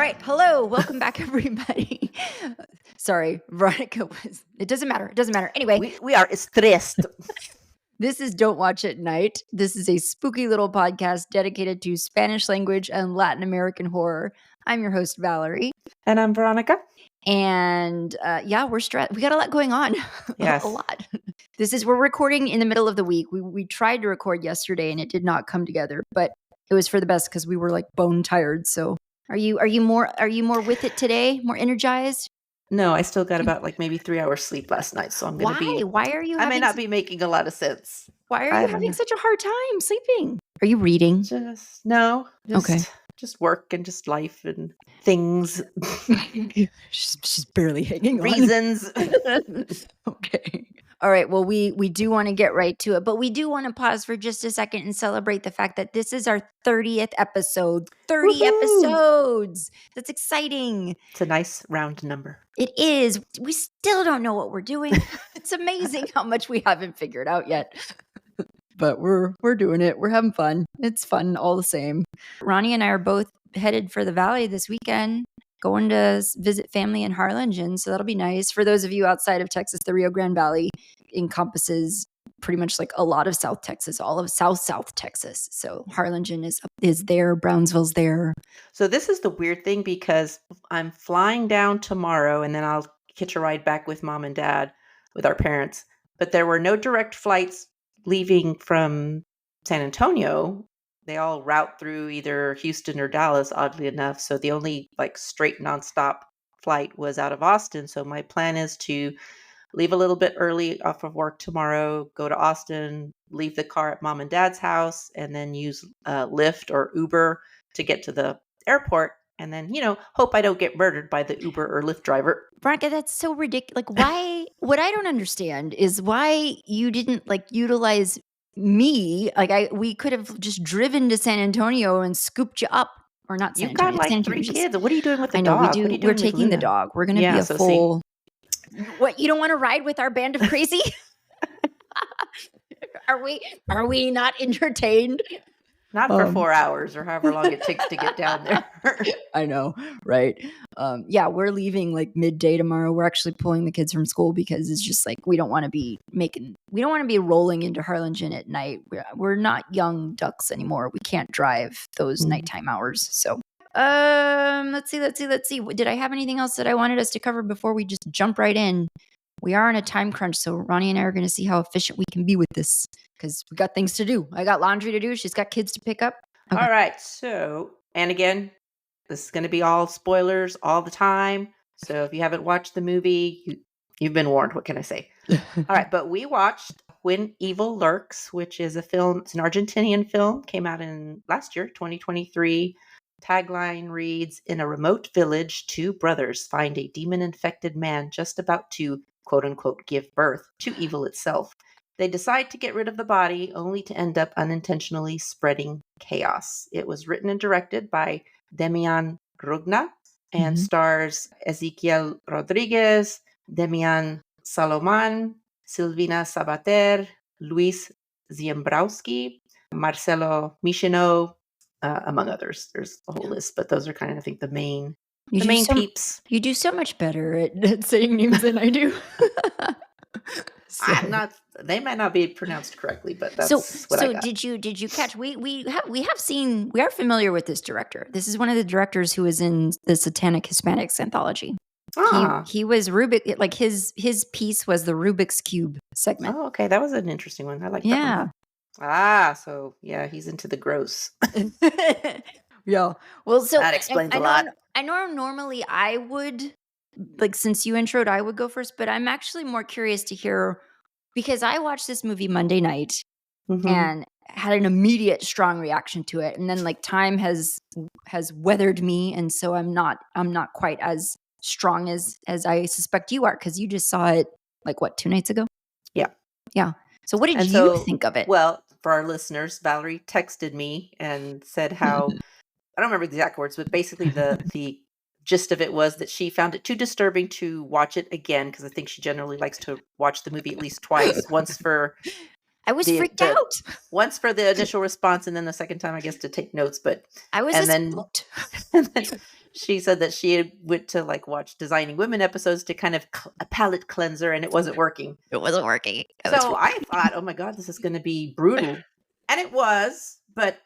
right. Hello. Welcome back, everybody. Sorry, Veronica was. It doesn't matter. It doesn't matter. Anyway, We are stressed. this is Don't Watch at Night. This is a spooky little podcast dedicated to Spanish language and Latin American horror. I'm your host, Valerie. And I'm Veronica. And we're stressed. We got a lot going on. Yes. A lot. We're recording in the middle of the week. We tried to record yesterday and it did not come together, but it was for the best because we were like bone tired. So are you more with it today? More energized? No, I still got about like maybe 3 hours sleep last night. So I'm going to be. Why are you? I may not be making a lot of sense. Why are you having such a hard time sleeping? Are you reading? Just work and just life and things. she's barely hanging on. Reasons. Okay. All right. Well, we do want to get right to it, but we do want to pause for just a second and celebrate the fact that this is our 30th episode. 30 Woohoo! Episodes. That's exciting. It's a nice round number. It is. We still don't know what we're doing. It's amazing how much we haven't figured out yet. But we're doing it. We're having fun. It's fun all the same. Ronnie and I are both headed for the Valley this weekend, going to visit family in Harlingen. So that'll be nice. For those of you outside of Texas, the Rio Grande Valley encompasses pretty much like a lot of South Texas, all of South Texas. So Harlingen is there. Brownsville's there. So this is the weird thing because I'm flying down tomorrow and then I'll catch a ride back with mom and dad with our parents. But there were no direct flights leaving from San Antonio. They all route through either Houston or Dallas, oddly enough. So the only like straight nonstop flight was out of Austin. So my plan is to leave a little bit early off of work tomorrow, go to Austin, leave the car at mom and dad's house, and then use Lyft or Uber to get to the airport. And then, hope I don't get murdered by the Uber or Lyft driver. Veronica, that's so ridiculous. Like, why? What I don't understand is why you didn't like utilize me. Like, we could have just driven to San Antonio and scooped you up, or not. San You've got Antonio, like 3 kids. What are you doing with the dog? I know we do. We're taking the dog. We're going to be a full. What, you don't want to ride with our band of crazy? Are we not entertained? Not for 4 hours or however long it takes to get down there. I know, right? We're leaving like midday tomorrow. We're actually pulling the kids from school because it's just like we don't want to be rolling into Harlingen at night. We're not young ducks anymore. We can't drive those nighttime hours. So let's see. Did I have anything else that I wanted us to cover before we just jump right in? We are on a time crunch, so Ronnie and I are going to see how efficient we can be with this because we got things to do. I got laundry to do. She's got kids to pick up. Okay. All right. So, and again, this is going to be all spoilers all the time. So if you haven't watched the movie, you've been warned. What can I say? All right. But we watched When Evil Lurks, which is a film. It's an Argentinian film. Came out in last year, 2023. Tagline reads, "In a remote village, 2 brothers find a demon-infected man just about to, quote-unquote, give birth to evil itself. They decide to get rid of the body, only to end up unintentionally spreading chaos." It was written and directed by Demián Rugna and stars Ezequiel Rodríguez, Demián Salomón, Silvina Sabater, Luis Ziembrowski, Marcelo Michino, among others. There's a whole list, but those are kind of, I think, the main peeps. You do so much better at saying names than I do. I'm not. They might not be pronounced correctly, but that's what I got. Did you catch? We are familiar with this director. This is one of the directors who was in the Satanic Hispanics anthology. He was Rubik. Like his piece was the Rubik's Cube segment. Oh, okay, that was an interesting one. I like that one. So he's into the gross. Yeah. Well, so that explains a lot. I know normally I would, like, since you introed, I would go first, but I'm actually more curious to hear because I watched this movie Monday night and had an immediate strong reaction to it, and then like time has weathered me, and so I'm not quite as strong as I suspect you are because you just saw it like 2 nights ago. Yeah. So what did you think of it? Well, for our listeners, Valerie texted me and said how I don't remember the exact words, but basically the gist of it was that she found it too disturbing to watch it again because I think she generally likes to watch the movie at least twice. Once for I was freaked out. Once for the initial response, and then the second time, I guess, to take notes. But I was and then she said that she had went to like watch Designing Women episodes to kind of a palate cleanser, and it wasn't working. It wasn't working. So I thought, oh my God, this is going to be brutal. And it was, but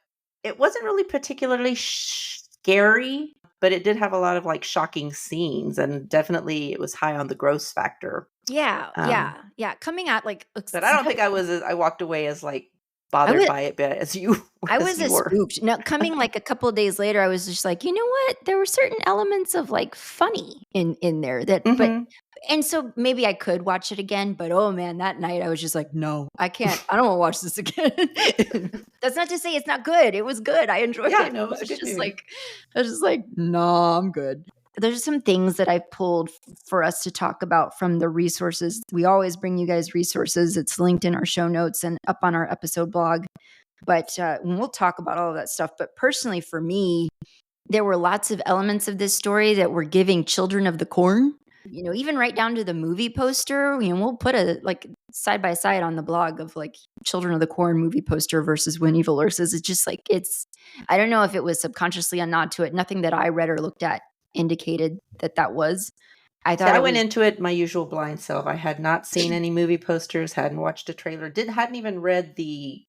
it wasn't really particularly scary, but it did have a lot of like shocking scenes, and definitely it was high on the gross factor. Yeah. Coming at like, but I don't think I walked away as like bothered by it, but as you, I was spooked. Now, coming like a couple of days later, I was just like, you know what? There were certain elements of like funny in there that, but, and so maybe I could watch it again, but oh man, that night I was just like, no, I can't. I don't want to watch this again. That's not to say it's not good. It was good. I enjoyed it. No, it was I was just like, no, I'm good. There's some things that I pulled for us to talk about from the resources. We always bring you guys resources. It's linked in our show notes and up on our episode blog. But we'll talk about all of that stuff. But personally, for me, there were lots of elements of this story that were giving Children of the Corn. You know, even right down to the movie poster. You know, we'll put a like side by side on the blog of like Children of the Corn movie poster versus When Evil Lurks. It's just like I don't know if it was subconsciously a nod to it. Nothing that I read or looked at indicated that was. I thought I went into it my usual blind self. I had not seen any movie posters, hadn't watched a trailer, hadn't even read the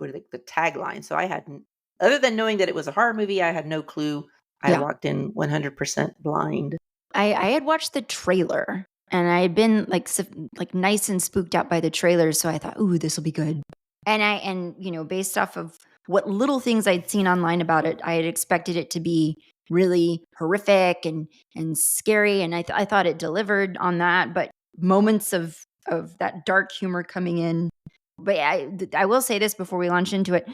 tagline. So I hadn't, other than knowing that it was a horror movie, I had no clue. I walked in 100% blind. I had watched the trailer and I had been like nice and spooked out by the trailer. So I thought, ooh, this will be good. And you know, based off of what little things I'd seen online about it, I had expected it to be really horrific and scary. And I thought it delivered on that, but moments of that dark humor coming in. But I will say this before we launch into it.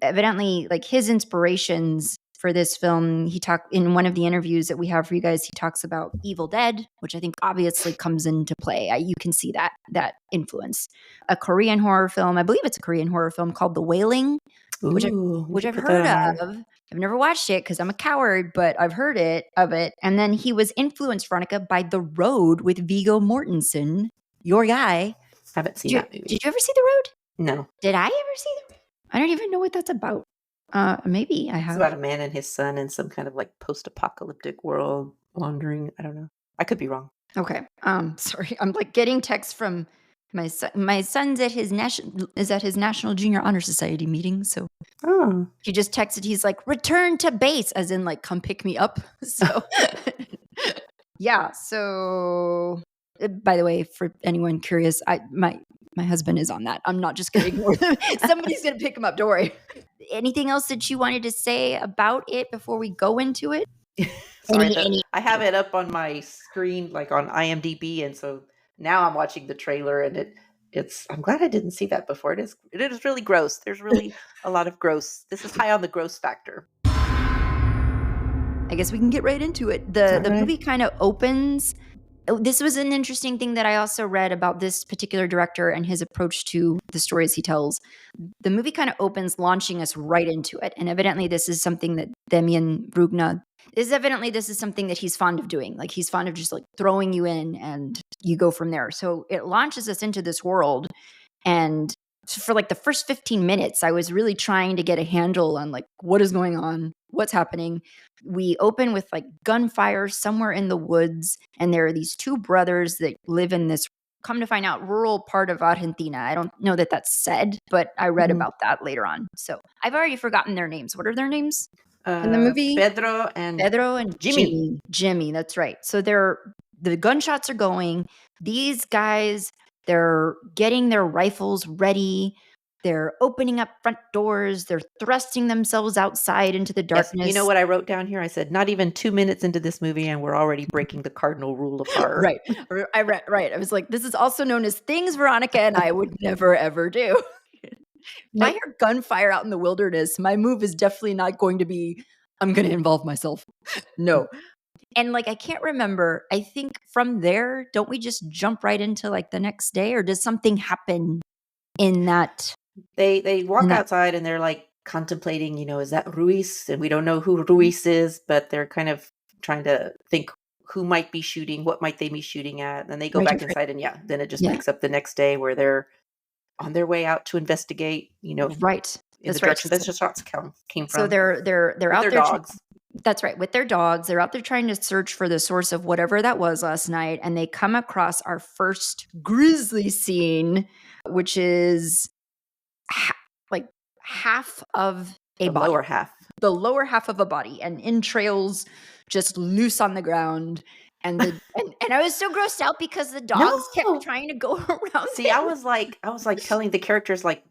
Evidently, like his inspirations for this film, he talked in one of the interviews that we have for you guys, he talks about Evil Dead, which I think obviously comes into play. You can see that influence. A Korean horror film, I believe it's a Korean horror film called The Wailing, which I've heard of. I've never watched it because I'm a coward, but I've heard of it. And then he was influenced, Veronica, by The Road with Viggo Mortensen, your guy. Haven't seen that movie. Did you ever see The Road? No. Did I ever see The Road? I don't even know what that's about. Maybe I have. It's about a man and his son in some kind of like post-apocalyptic world wandering. I don't know. I could be wrong. Okay. Sorry. I'm like getting texts from my son. My son's at his National Junior Honor Society meeting. So he just texted. He's like, return to base, as in like, come pick me up. So yeah. So by the way, for anyone curious, my husband is on that. I'm not just going to ignore them. Somebody's going to pick him up. Don't worry. Anything else that you wanted to say about it before we go into it? Sorry, I have it up on my screen, like on IMDb, and so now I'm watching the trailer, and it's. I'm glad I didn't see that before. It is really gross. There's really a lot of gross. This is high on the gross factor. I guess we can get right into it. The movie kind of opens. This was an interesting thing that I also read about this particular director and his approach to the stories he tells. The movie kind of opens launching us right into it. And evidently this is something that Demián Rugna this is something that he's fond of doing. Like he's fond of just like throwing you in and you go from there. So it launches us into this world. And for like the first 15 minutes, I was really trying to get a handle on like what is going on, what's happening. We open with like gunfire somewhere in the woods, and there are these two brothers that live in this, come to find out, rural part of Argentina. I don't know that that's said, but I read about that later on. So I've already forgotten their names. What are their names in the movie? Pedro and Jimmy. Jimmy, that's right. So the gunshots are going. These guys, they're getting their rifles ready. They're opening up front doors. They're thrusting themselves outside into the darkness. Yes, you know what I wrote down here? I said, not even 2 minutes into this movie and we're already breaking the cardinal rule of horror. Right. I was like, this is also known as things Veronica and I would never, ever do. If I hear gunfire out in the wilderness, my move is definitely not going to be, I'm going to involve myself. No. And like, I can't remember. I think from there, don't we just jump right into like the next day, or does something happen in that? They walk outside and they're like contemplating, is that Ruiz? And we don't know who Ruiz is, but they're kind of trying to think who might be shooting, what might they be shooting at. And they go back inside and then it just picks up the next day where they're on their way out to investigate, right. In the direction that the shots came from. So they're out their there. Dogs. That's right. With their dogs, they're out there trying to search for the source of whatever that was last night, and they come across our first grisly scene, which is like half of a The body, lower half. the lower half of a body, and entrails just loose on the ground. And and I was so grossed out because the dogs No. kept trying to go around. See, I was like telling the characters like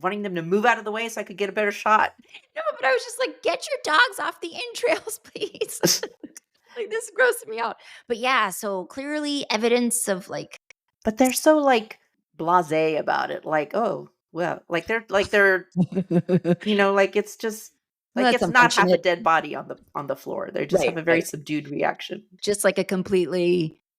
wanting them to move out of the way so I could get a better shot. No, but I was just like, get your dogs off the entrails, please. Like, this grossed me out. But yeah, so clearly evidence of like, But they're so like blasé about it. Like, oh, well, like they're like it's just like that's it's not half a unfortunate. dead body on the floor. They just have a very Right. subdued reaction. Just like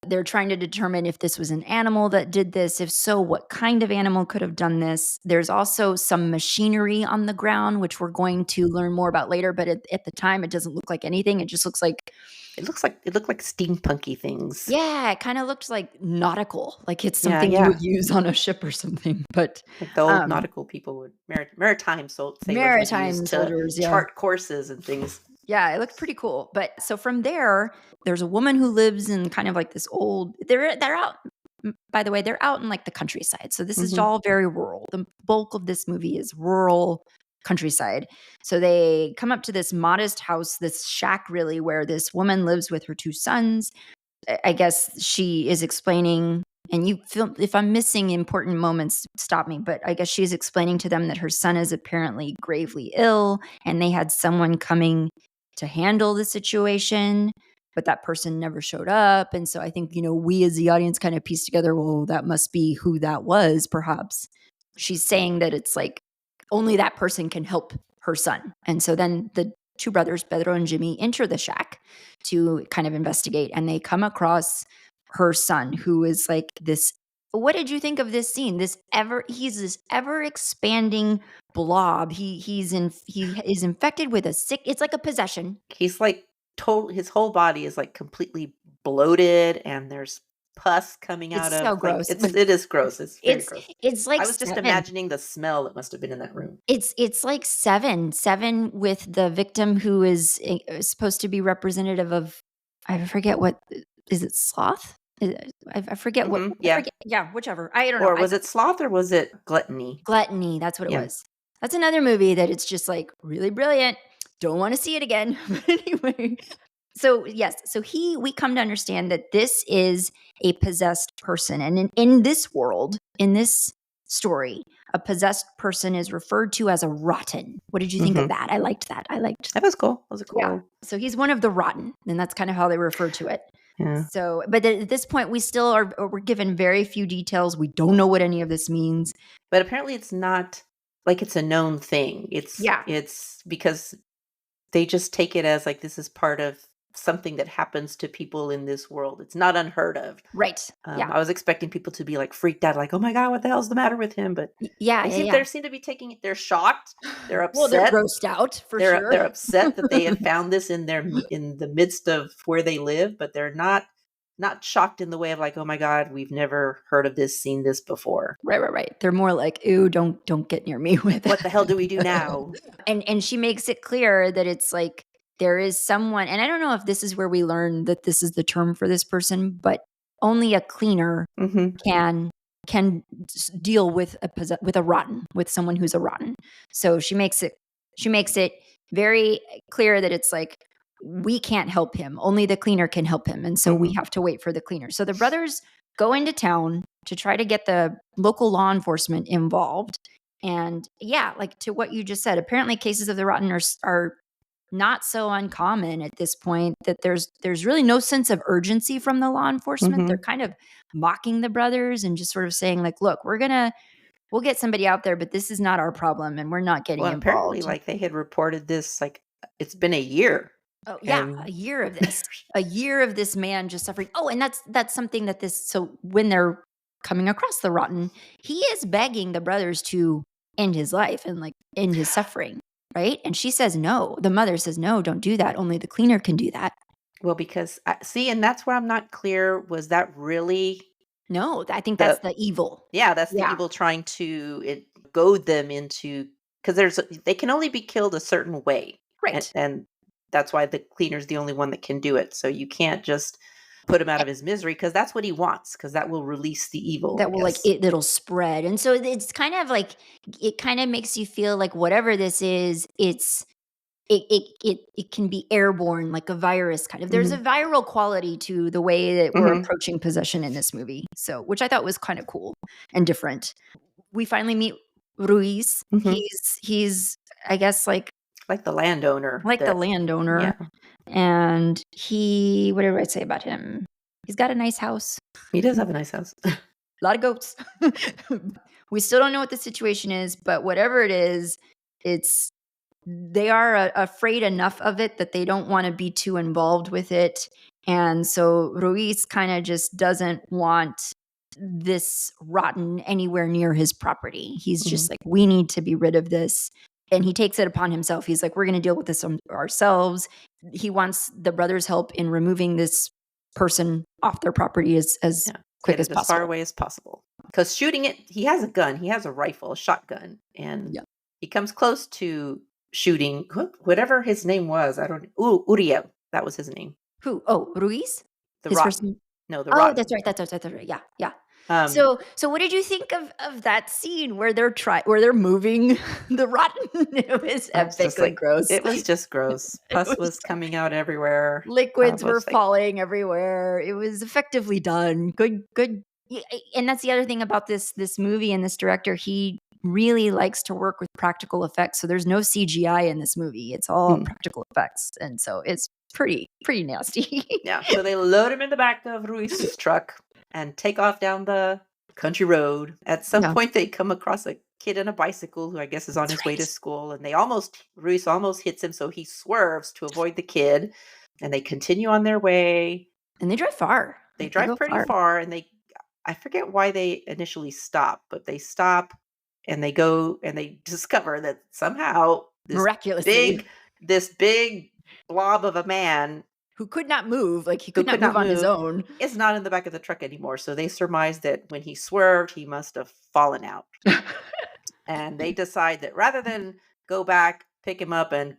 they're trying to determine if this was an animal that did this. If so, what kind of animal could have done this? There's also some machinery on the ground, which we're going to learn more about later. But at the time, it doesn't look like anything. It just looks like, It looked like steampunky things. yeah, it kind of looked like nautical, like it's Yeah, something you yeah. would use on a ship or something. But Like the old nautical people would maritime sailors would maritime use soldiers, to yeah. chart courses and things. Yeah, it looked pretty cool. But so from there, there's a woman who lives in kind of like this old. They're out. By the way, they're out in like the countryside. So this is Mhm. all very rural. The bulk of this movie is rural countryside. So they come up to this modest house, this shack, really, where this woman lives with her two sons. I guess she is explaining. And you feel, if I'm missing important moments, stop me. But I guess she's explaining to them that her son is apparently gravely ill, and they had someone coming to handle the situation, but that person never showed up. And so I think, we as the audience kind of pieced together, well, that must be who that was, perhaps. She's saying that it's like only that person can help her son. And so then the two brothers, Pedro and Jimmy, enter the shack to kind of investigate, and they come across her son, who is like this. What did you think of this scene? He's this ever expanding blob. He is infected with a sick. It's like a possession. He's like his whole body is like completely bloated and there's pus coming out It's of so like gross. it is gross. It's very gross. It's like I was just 7. imagining the smell that must have been in that room. It's like 7 with the victim who is supposed to be representative of, I forget what is it, sloth? I forget what. Yeah. I forget, yeah, whichever. I don't know. Or was it sloth or was it gluttony? Gluttony. That's what it Yeah. was. That's another movie that it's just like really brilliant. Don't want to see it again. But anyway, so yes, we come to understand that this is a possessed person, and in this world, in this story, a possessed person is referred to as a rotten. What did you think of that? I liked that. That was cool. That was cool. Yeah. So he's one of the rotten, and that's kind of how they refer to it. Yeah. So, but at this point, we still we're given very few details. We don't know what any of this means. But apparently, it's not like it's a known thing. It's because they just take it as like this is part of something that happens to people in this world. It's not unheard of. Right. I was expecting people to be like freaked out, like, oh my God, what the hell's the matter with him? But they seem to be taking it. They're shocked. They're upset. Well, they're grossed out for sure. They're upset that they had found this in the midst of where they live, but they're not shocked in the way of like, oh my God, we've never heard of this, seen this before. Right. They're more like, ooh, don't get near me with it. What the hell do we do now? And she makes it clear that it's like there is someone, and I don't know if this is where we learn that this is the term for this person, but only a cleaner can deal with with someone who's a rotten. So she makes it very clear that it's like, we can't help him. Only the cleaner can help him. And so we have to wait for the cleaner. So the brothers go into town to try to get the local law enforcement involved. And yeah, like to what you just said, apparently cases of the rotten are not so uncommon at this point, that there's really no sense of urgency from the law enforcement. They're kind of mocking the brothers and just sort of saying like, look, we'll get somebody out there, but this is not our problem and we're not getting involved. Apparently like they had reported this, like it's been a year. Oh yeah, a year of this. A year of this man just suffering. Oh, and that's something that so when they're coming across the rotten, he is begging the brothers to end his life and like end his suffering, right? And she says no. The mother says no, don't do that. Only the cleaner can do that. Well, because and that's where I'm not clear. Was that really? No, I think that's the evil. Yeah, that's the evil trying to goad them into, because they can only be killed a certain way, right? And that's why the cleaner's the only one that can do it. So you can't just put him out of his misery, because that's what he wants, because that will release the evil. That will it'll spread. And so it's kind of like, it kind of makes you feel like whatever this is, it can be airborne, like a virus kind of. There's a viral quality to the way that we're approaching possession in this movie. So, which I thought was kind of cool and different. We finally meet Ruiz. He's I guess like the landowner. Yeah. And what did I say about him? He's got a nice house. He does have a nice house. A lot of goats. We still don't know what the situation is, but whatever it is, they are afraid enough of it that they don't want to be too involved with it. And so Ruiz kind of just doesn't want this rotten anywhere near his property. He's just like, we need to be rid of this. And he takes it upon himself. He's like, we're going to deal with this ourselves. He wants the brothers' help in removing this person off their property as quick as possible. As far away as possible. Because shooting it, he has a gun. He has a rifle, a shotgun. And he comes close to shooting whatever his name was. I don't know. Uriel. That was his name. Who? Oh, Ruiz? The Rotten. No, the Rotten. Oh, that's right. Yeah. So what did you think of that scene where they're moving the rotten? It was epically gross. It was just gross. Pus was coming out everywhere. Liquids were falling everywhere. It was effectively done. Good. And that's the other thing about this movie and this director. He really likes to work with practical effects. So there's no CGI in this movie. It's all practical effects. And so it's pretty nasty. Yeah. So they load him in the back of Ruiz's truck and take off down the country road. At some point, they come across a kid on a bicycle who I guess is on his way to school, and Ruiz almost hits him, so he swerves to avoid the kid, and they continue on their way. And they drive far. They drive pretty far, and I forget why they initially stop, but they stop, and they go, and they discover that somehow miraculously this big blob of a man who could not move, like he could not move on his own, is not in the back of the truck anymore. So they surmise that when he swerved, he must have fallen out. And they decide that rather than go back, pick him up, and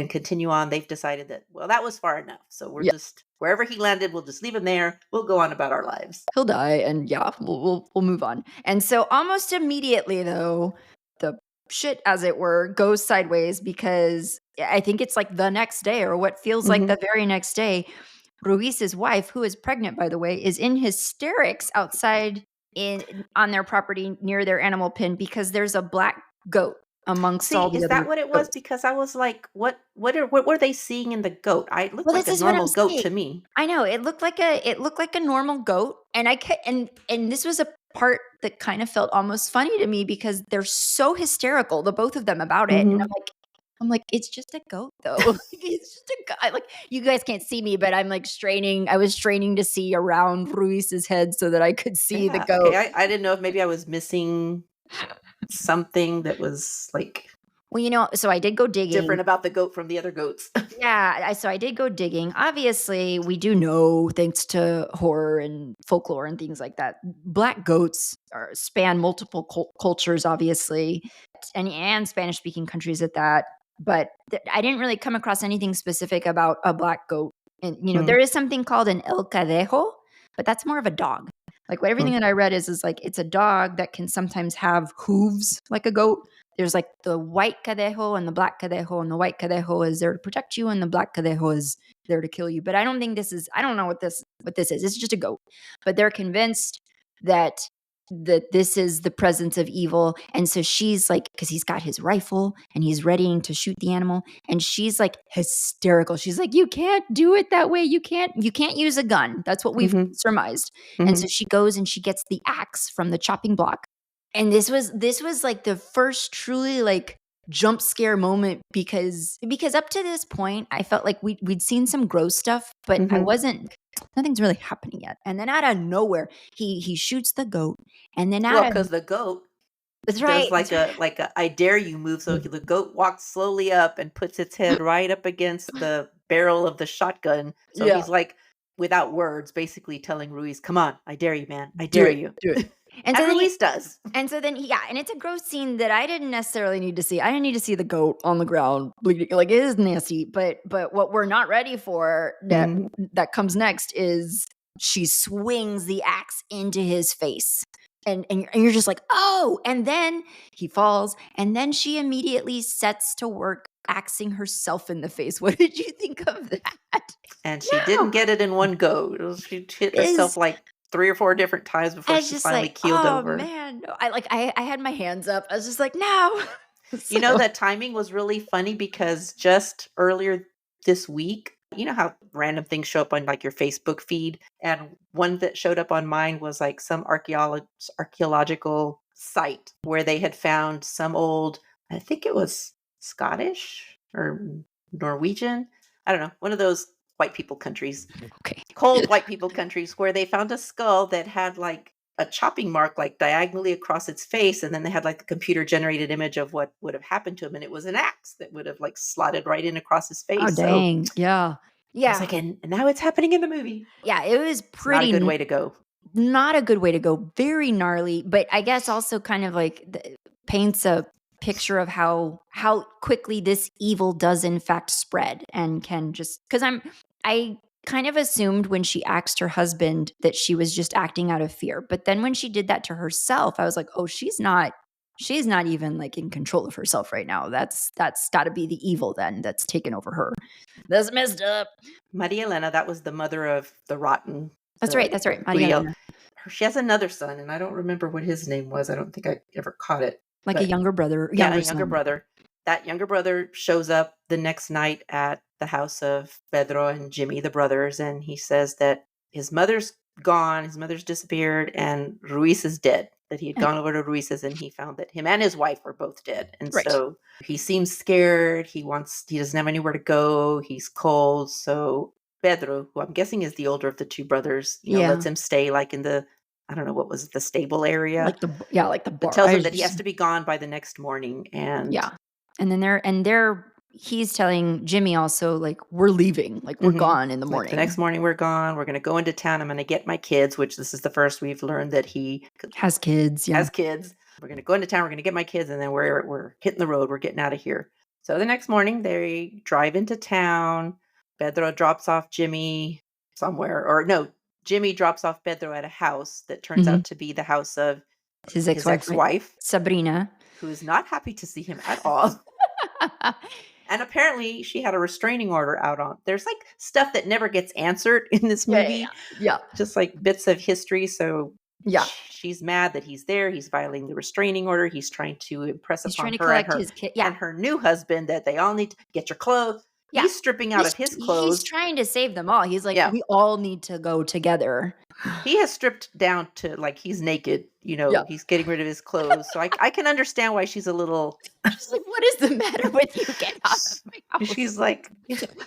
continue on, they've decided that, well, that was far enough. So we're just, wherever he landed, we'll just leave him there. We'll go on about our lives. He'll die, and we'll move on. And so almost immediately, though, the shit, as it were, goes sideways, because I think it's like the next day, or what feels like the very next day, Ruiz's wife, who is pregnant, by the way, is in hysterics outside on their property near their animal pen, because there's a black goat amongst all the other goats. Is that what it was? Because I was like, what were they seeing in the goat? It looked like a normal goat to me. I know, it looked like a normal goat, and and this was a part that kind of felt almost funny to me, because they're so hysterical, the both of them, about it. And I'm like, it's just a goat, though. It's just a goat. Like, you guys can't see me, but I'm like I was straining to see around Ruiz's head so that I could see the goat. Okay. I didn't know if maybe I was missing something that was like, well, so I did go digging. Different about the goat from the other goats. Yeah, so I did go digging. Obviously, we do know, thanks to horror and folklore and things like that, black goats span multiple cultures, obviously, and Spanish-speaking countries at that. But I didn't really come across anything specific about a black goat. And, there is something called an el cadejo, but that's more of a dog. Like, everything that I read is like, it's a dog that can sometimes have hooves like a goat. There's like the white cadejo and the black cadejo, and the white cadejo is there to protect you, and the black cadejo is there to kill you. But I don't know what this is. It's just a goat. But they're convinced that this is the presence of evil. And so she's like, because he's got his rifle and he's readying to shoot the animal, and she's like hysterical. She's like, you can't do it that way. You can't use a gun. That's what we've surmised. And so she goes and she gets the axe from the chopping block. And this was like the first truly like jump scare moment, because up to this point I felt like we'd seen some gross stuff, but nothing's really happening yet. And then out of nowhere, he shoots the goat, and then because the goat does like a I dare you move. So the goat walks slowly up and puts its head right up against the barrel of the shotgun. So he's like, without words, basically telling Ruiz, come on, I dare you, man. I dare you. Do it. And As so then Luis does. and so then and it's a gross scene that I didn't necessarily need to see. I didn't need to see the goat on the ground bleeding. Like, it is nasty, but what we're not ready for that comes next is she swings the axe into his face. And you're just like, oh, and then he falls, and then she immediately sets to work axing herself in the face. What did you think of that? And she didn't get it in one go. She hit herself like 3 or 4 different times before I was she just finally like, keeled oh over. man, no. I had my hands up. I was just like, no. You know, that timing was really funny because just earlier this week, you know how random things show up on like your Facebook feed, and one that showed up on mine was like some archaeological site where they had found some old, I think it was Scottish or Norwegian, I don't know, one of those white people countries, Okay. cold white people countries, where they found a skull that had like a chopping mark like diagonally across its face, and then they had like the computer generated image of what would have happened to him, and it was an axe that would have like slotted right in across his face. Oh, dang. Yeah. I was like, and now it's happening in the movie. Yeah, it was It's not a pretty good way to go. not a good way to go. Very gnarly, but I guess also kind of like paints a picture of how quickly this evil does in fact spread and can just, because I kind of assumed when she axed her husband that she was just acting out of fear. But then when she did that to herself, I was like, oh, she's not even like in control of herself right now. That's got to be the evil then that's taken over her. That's messed up. Maria Elena, that was the mother of the rotten. That's right. Maria Elena. She has another son, and I don't remember what his name was. I don't think I ever caught it. Like a younger brother. Yeah, a younger brother. That younger brother shows up the next night at the house of Pedro and Jimmy, the brothers, and he says that his mother's gone, his mother's disappeared, and Ruiz is dead. That he had gone over to Ruiz's, and he found that him and his wife were both dead. And so he seems scared. He doesn't have anywhere to go. He's cold. So Pedro, who I'm guessing is the older of the 2 brothers, lets him stay like in the, I don't know, what was it, the stable area? Like the bar. But tells him that he has to be gone by the next morning. And and then he's telling Jimmy also, like, we're leaving, like we're gone in the morning. Like, the next morning we're gone. We're going to go into town. I'm going to get my kids, which this is the first we've learned that he has kids. Yeah. Has kids. We're going to go into town. We're going to get my kids, and then we're hitting the road. We're getting out of here. So the next morning they drive into town. Pedro drops off Jimmy somewhere, or no, Jimmy drops off Pedro at a house that turns out to be the house of his ex-wife, Sabrina, who is not happy to see him at all. And apparently she had a restraining order out on. There's like stuff that never gets answered in this movie. Yeah. Just like bits of history. So she's mad that he's there. He's violating the restraining order. He's trying to impress upon her and her new husband that they all need to get your clothes. Yeah. He's stripping out of his clothes. He's trying to save them all. He's like, we all need to go together. He has stripped down to like he's naked, he's getting rid of his clothes. So I can understand why she's a little. She's like, what is the matter with you? Get out of my house. She's like,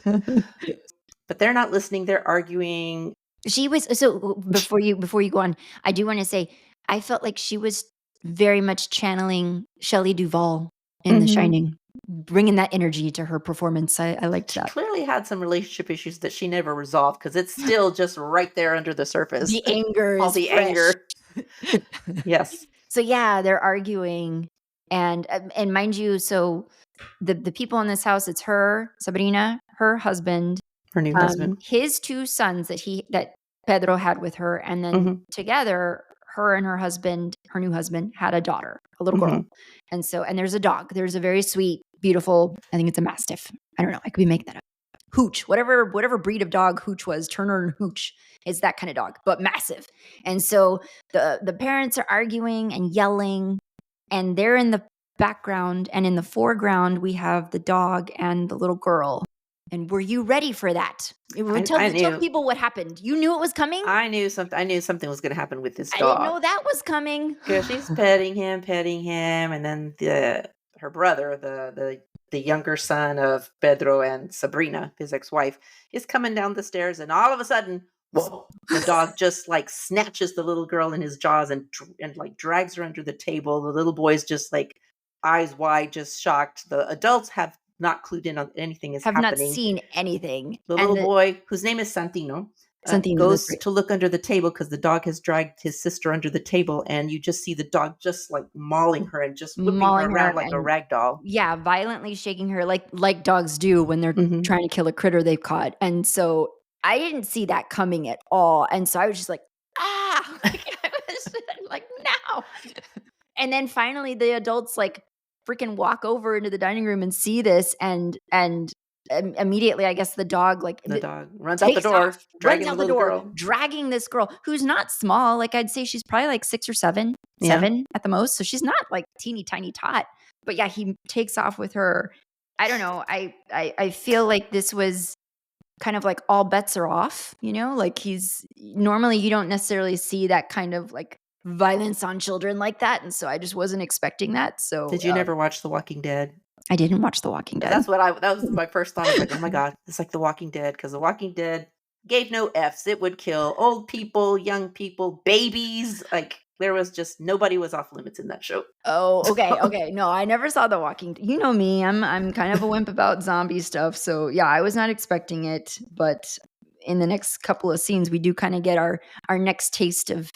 but they're not listening. They're arguing. She was, so before you go on, I do want to say, I felt like she was very much channeling Shelley Duvall in The Shining. Bringing that energy to her performance. I liked that. She clearly had some relationship issues that she never resolved because it's still just right there under the surface. The anger All the anger. Yes. So they're arguing, and mind you, so the people in this house, it's her, Sabrina, her husband, her new husband, his 2 sons that Pedro had with her, and then together, her and her husband, her new husband, had a daughter, a little girl. And there's a dog. There's a very sweet, beautiful, I think it's a Mastiff. I don't know. I could be making that up. Hooch, whatever breed of dog Hooch was, Turner and Hooch, is that kind of dog, but massive. And so the parents are arguing and yelling, and they're in the background, and in the foreground, we have the dog and the little girl. And were you ready for that? Tell people what happened. You knew it was coming? I knew something was going to happen with this dog. I didn't know that was coming. Because she's petting him, and then her brother, the younger son of Pedro and Sabrina, his ex-wife, is coming down the stairs, and all of a sudden, whoa, the dog just like snatches the little girl in his jaws and like drags her under the table. The little boy's just like eyes wide, just shocked. The adults have not clued in on anything is happening. Have not seen anything. The little boy, whose name is Santino, Santino, that's goes right. to look under the table because the dog has dragged his sister under the table, and you just see the dog just like mauling her and just whipping her Mauling her around like a and rag doll. yeah, violently shaking her like dogs do when they're Mhm. trying to kill a critter they've caught. And so I didn't see that coming at all. And so I was just like, ah, like, I was like, no. And then finally the adults like freaking walk over into the dining room and see this and immediately I guess the dog like The dog runs out the takes door, off, runs dragging the out the little door, girl. dragging this girl who's not small. Like I'd say she's probably like 6 or 7, Yeah. 7 at the most. So she's not like teeny tiny tot. But yeah, he takes off with her. I don't know. I feel like this was kind of like all bets are off, you know? Like he's normally you don't necessarily see that kind of like violence on children like that. And so I just wasn't expecting that. So Did you never watch The Walking Dead? I didn't watch The Walking Dead. That was my first thought. I was like, oh my God, it's like The Walking Dead, because The Walking Dead gave no Fs. It would kill old people, young people, babies. Like there was just nobody was off limits in that show. Oh, okay, okay. No, I never saw The Walking Dead. You know me, I'm kind of a wimp about zombie stuff. So yeah, I was not expecting it. But in the next couple of scenes, we do kind of get our next taste of.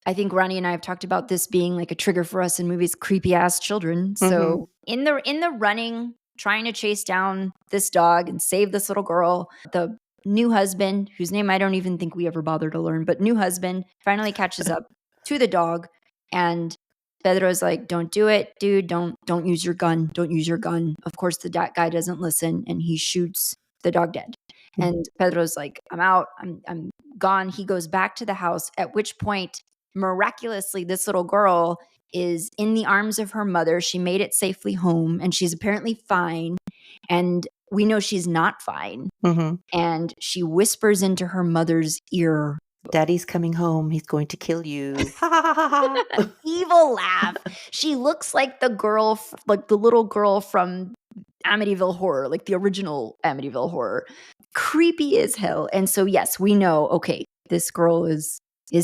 I think Ronnie and I have talked about this being like a trigger for us in movies, creepy ass children. So in the running, trying to chase down this dog and save this little girl, the new husband, whose name I don't even think we ever bothered to learn, but new husband finally catches up to the dog, and Pedro's like, "Don't do it, dude. Don't use your gun. Don't use your gun." Of course, the guy doesn't listen, and he shoots the dog dead. And Pedro's like, "I'm out. I'm gone." He goes back to the house. At which point, miraculously, this little girl is in the arms of her mother. She made it safely home, and she's apparently fine. And we know she's not fine. And she whispers into her mother's ear, "Daddy's coming home. He's going to kill you." evil laugh. She looks like the girl, like the little girl from Amityville Horror, like the original Amityville Horror. Creepy as hell. And so, yes, we know, okay, this girl is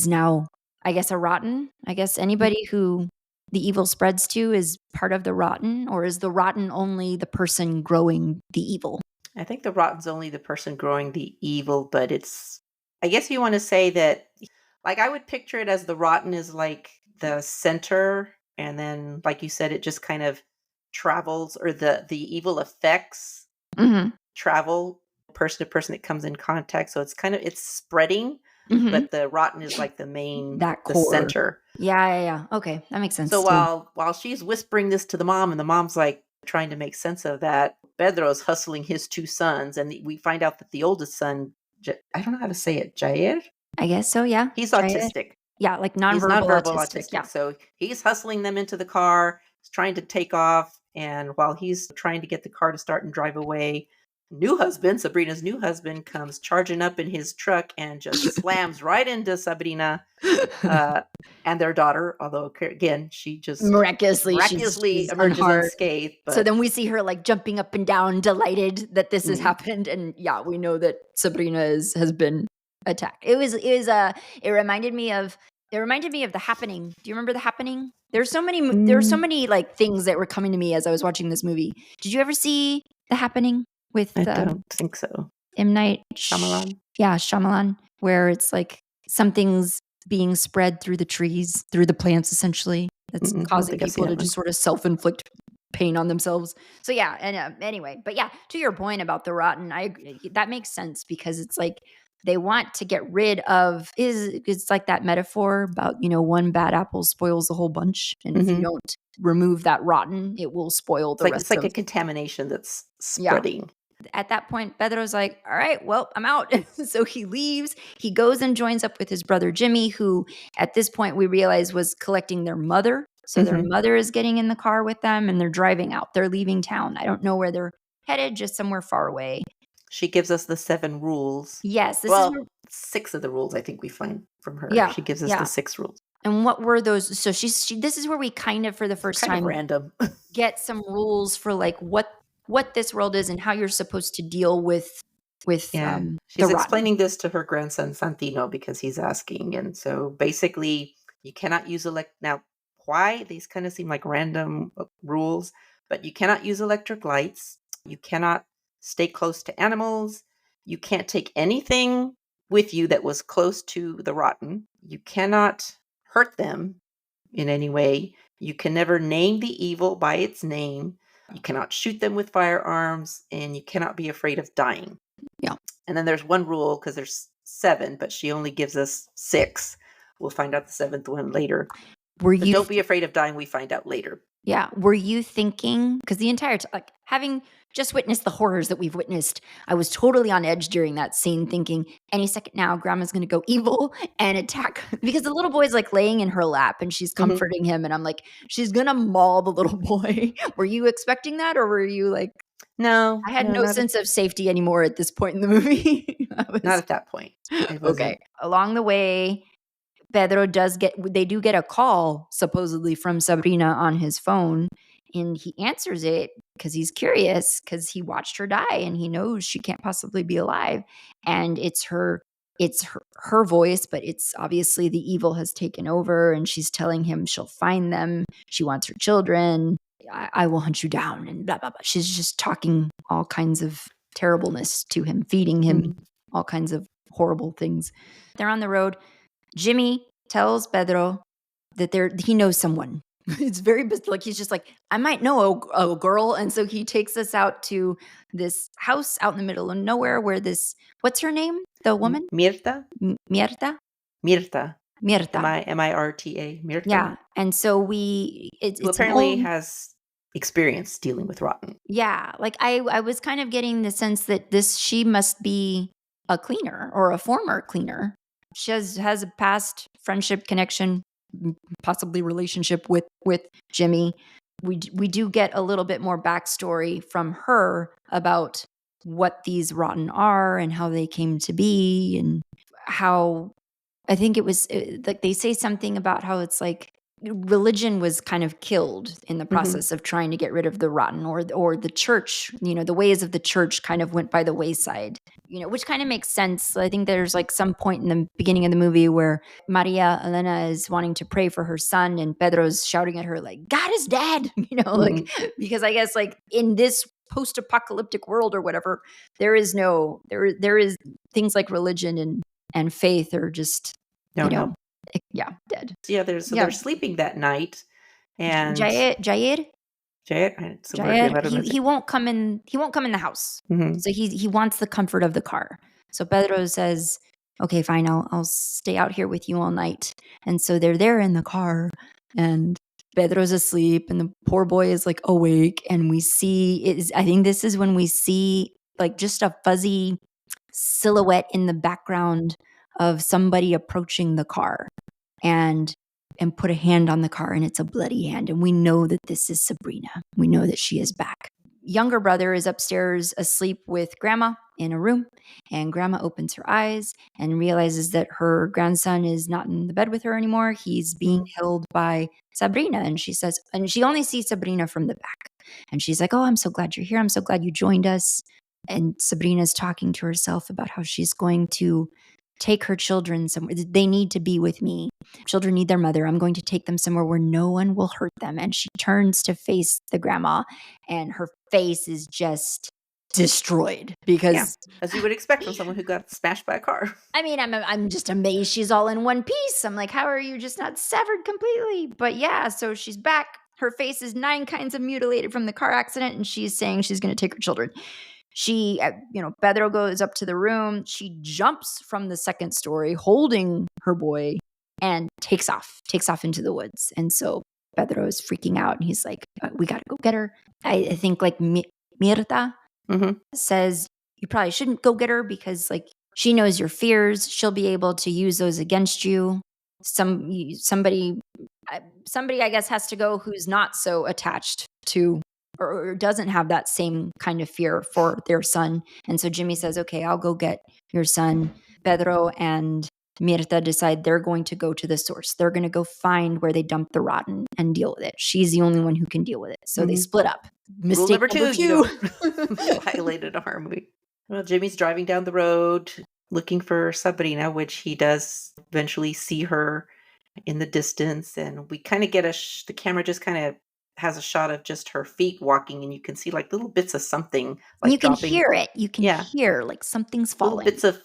now, I guess, a rotten. I guess anybody who the evil spreads to is part of the rotten, or is the rotten only the person growing the evil? I think the rotten's only the person growing the evil, but it's, I guess you want to say that, like I would picture it as the rotten is like the center, and then like you said, it just kind of travels, or the evil effects travel person to person that comes in contact. So it's kind of, it's spreading, but the rotten is like the main, That the core. center. Yeah. Okay, that makes sense. So too. while she's whispering this to the mom, and the mom's like trying to make sense of that, Pedro's hustling his 2 sons, and we find out that the oldest son, I don't know how to say it, Jair? I guess so, yeah. He's Jair. autistic. Yeah, like He's nonverbal nonverbal autistic. Yeah. So he's hustling them into the car. He's trying to take off, and while he's trying to get the car to start and drive away, Sabrina's new husband, comes charging up in his truck and just slams right into Sabrina and their daughter. Although again, she just miraculously she's emerges unharmed. unscathed. But So then we see her like jumping up and down, delighted that this has happened, and yeah, we know that Sabrina has been attacked. It reminded me of The Happening. Do you remember The Happening? There's so many like things that were coming to me as I was watching this movie. Did you ever see The Happening with I don't think so. M. Night Shyamalan? Yeah, Shyamalan, where it's like something's being spread through the trees, through the plants, essentially. That's causing people to just sort of self-inflict pain on themselves. So yeah, and anyway, but yeah, to your point about the rotten, I agree. That makes sense, because it's like they want to get rid of, it's like that metaphor about, one bad apple spoils the whole bunch. And if you don't remove that rotten, it will spoil the rest. It's like a contamination that's spreading. Yeah. At that point, Pedro's like, all right, well, I'm out. So he leaves. He goes and joins up with his brother Jimmy, who at this point we realize was collecting their mother. So their mother is getting in the car with them, and they're driving out. They're leaving town. I don't know where they're headed, just somewhere far away. She gives us the 7 rules. Yes. This is 6 of the rules I think we find from her. Yeah, she gives us the 6 rules. And what were those? So this is where we kind of, for the first time, random, get some rules for like what this world is and how you're supposed to deal with she's explaining this to her grandson Santino because he's asking. And so basically you cannot use now why these kind of seem like random rules, but you cannot use electric lights, you cannot stay close to animals, you can't take anything with you that was close to the rotten. You cannot hurt them in any way. You can never name the evil by its name. You cannot shoot them with firearms, and you cannot be afraid of dying. Yeah. And then there's one rule, because there's 7, but she only gives us 6. We'll find out the 7th one later. Were So you don't be afraid of dying. We find out later. Yeah. Were you thinking, because the entire time, like having just witnessed the horrors that we've witnessed, I was totally on edge during that scene thinking any second now grandma's going to go evil and attack, because the little boy's like laying in her lap and she's comforting him. And I'm like, she's going to maul the little boy. Were you expecting that? Or were you like, No, I had no sense of safety anymore at this point in the movie. Not at that point. It wasn't. Okay. Along the way, Pedro they do get a call supposedly from Sabrina on his phone, and he answers it because he's curious, because he watched her die and he knows she can't possibly be alive. And it's her voice, but it's obviously the evil has taken over, and she's telling him she'll find them. She wants her children. I will hunt you down, and blah, blah, blah. She's just talking all kinds of terribleness to him, feeding him all kinds of horrible things. They're on the road. Jimmy tells Pedro that he knows someone. It's very like, he's just like, I might know a girl. And so he takes us out to this house out in the middle of nowhere where what's her name? The woman? Mirta? Mirta? Mirta. Mirta. M-I-R-T-A. Mirta. Yeah. And so it's apparently has experience dealing with rotten. Yeah. Like I was kind of getting the sense that she must be a cleaner or a former cleaner. She has a past friendship connection, possibly relationship with Jimmy. We do get a little bit more backstory from her about what these rotten are and how they came to be, and how I think it was like they say something about how it's like religion was kind of killed in the process of trying to get rid of the rotten, or the church, the ways of the church kind of went by the wayside, which kind of makes sense. I think there's like some point in the beginning of the movie where Maria Elena is wanting to pray for her son, and Pedro's shouting at her like, God is dead, like, because I guess like in this post-apocalyptic world or whatever, there is things like religion and faith are just, No. Yeah, dead. Yeah, they're sleeping that night, and Jair, he won't come in. He won't come in the house. So he wants the comfort of the car. So Pedro says, "Okay, fine. I'll stay out here with you all night." And so they're there in the car, and Pedro's asleep, and the poor boy is like awake. And we see I think this is when we see like just a fuzzy silhouette in the background of somebody approaching the car and put a hand on the car, and it's a bloody hand. And we know that this is Sabrina. We know that she is back. Younger brother is upstairs asleep with grandma in a room, and grandma opens her eyes and realizes that her grandson is not in the bed with her anymore. He's being held by Sabrina. And she says, and she only sees Sabrina from the back. And she's like, oh, I'm so glad you're here. I'm so glad you joined us. And Sabrina's talking to herself about how she's going to take her children somewhere. They need to be with me. Children need their mother. I'm going to take them somewhere where no one will hurt them. And she turns to face the grandma, and her face is just destroyed because, as you would expect from someone who got smashed by a car. I mean, I'm just amazed she's all in one piece. I'm like, how are you just not severed completely? But yeah, so she's back. Her face is 9 kinds of mutilated from the car accident, and she's saying she's going to take her children. She, Pedro goes up to the room. She jumps from the 2nd story holding her boy and takes off into the woods. And so Pedro is freaking out, and he's like, we got to go get her. I think like Mirta says, you probably shouldn't go get her because like she knows your fears. She'll be able to use those against you. Somebody, I guess, has to go who's not so attached to or doesn't have that same kind of fear for their son. And so Jimmy says, okay, I'll go get your son. Pedro and Mirta decide they're going to go to the source. They're going to go find where they dumped the rotten and deal with it. She's the only one who can deal with it. So they split up. Mistake number two. You violated harmony. Well, Jimmy's driving down the road looking for Sabrina, which he does eventually see her in the distance. And we kind of get the camera just kind of has a shot of just her feet walking, and you can see like little bits of something. Like you can hear it. You can hear like something's falling. Little bits of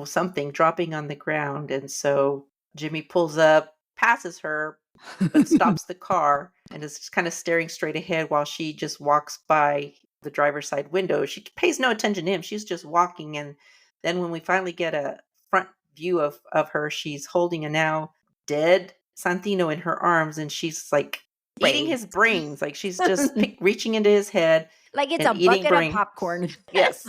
something dropping on the ground. And so Jimmy pulls up, passes her, but stops the car and is just kind of staring straight ahead while she just walks by the driver's side window. She pays no attention to him. She's just walking. And then when we finally get a front view of her, she's holding a now dead Santino in her arms, and she's like eating his brains. Like she's just reaching into his head. Like it's and a eating bucket of popcorn. Yes.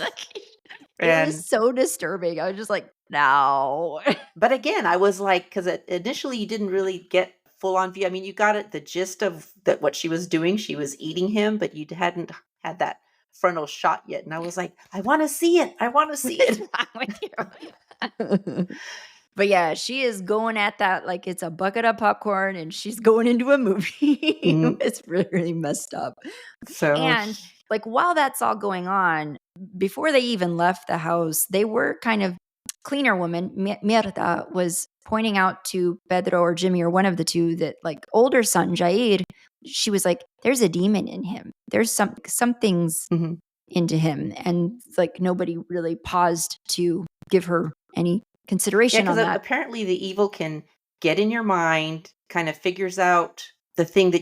It was so disturbing. I was just like, no. But again, I was like, because initially you didn't really get full on view. I mean, you got it, the gist of that what she was doing. She was eating him, but you hadn't had that frontal shot yet. And I was like, I want to see it. I want to see it. with you. But yeah, she is going at that like it's a bucket of popcorn, and she's going into a movie. It's really, really messed up. And like while that's all going on, before they even left the house, they were kind of cleaner woman, Mierda, was pointing out to Pedro or Jimmy or one of the two that like older son, Jair, she was like, there's a demon in him. There's something's into him. And like nobody really paused to give her any consideration on that. Apparently the evil can get in your mind, kind of figures out the things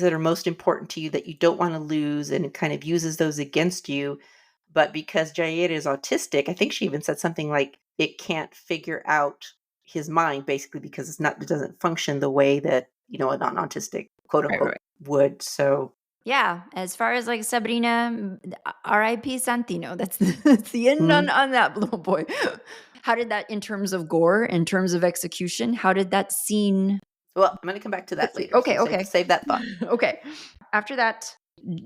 that are most important to you that you don't want to lose, and it kind of uses those against you. But because Jair is autistic, I think she even said something like it can't figure out his mind, basically because it doesn't function the way that, a non-autistic quote unquote would. So yeah, as far as like Sabrina, R.I.P. Santino. That's the end on that little boy. How did that, in terms of gore, in terms of execution, how did that scene? Well, I'm going to come back to that later. Okay. Save that thought. Okay. After that,